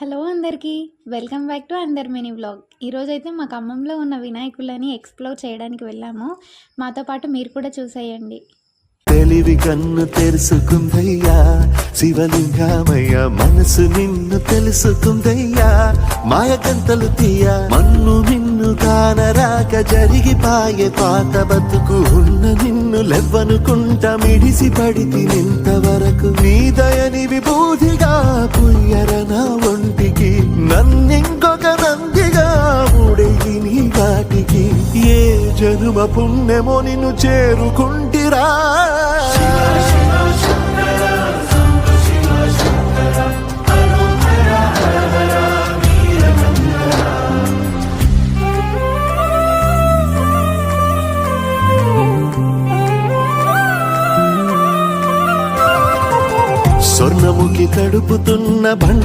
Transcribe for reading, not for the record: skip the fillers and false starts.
Hello అందరికీ. Welcome back to another mini vlog. ఈరోజైతే మా ఖమ్మంలో ఉన్న వినాయకులని ఎక్స్‌ప్లోర్ చేయడానికి వెళ్ళాము. మాతో పాటు మీరు కూడా చూసేయండి. తెలివి కన్ను తెరుసుకుందయ్యా శివలింగమయ్య, మనసు నిన్ను తెలుసుకుందయ్యా, మాయకంతలు తీయ మన్ను నిన్ను కానరాక జరిగిపాయే పాత బతుకు, ఉన్న నిన్ను లెవ్వనుకుంట మిడిసి పడితి నింతవరకు, నీ దయని విభూతిగా పుయ్యర నా ఒంటికి, నన్నింకొక నందిగా ఊడెయ్యి నీ వాటికి, ఏ జనుమ పుణ్యమో నిన్ను చేరుకుంటిరా. స్వర్ణముఖి తడుపుతున్న బండ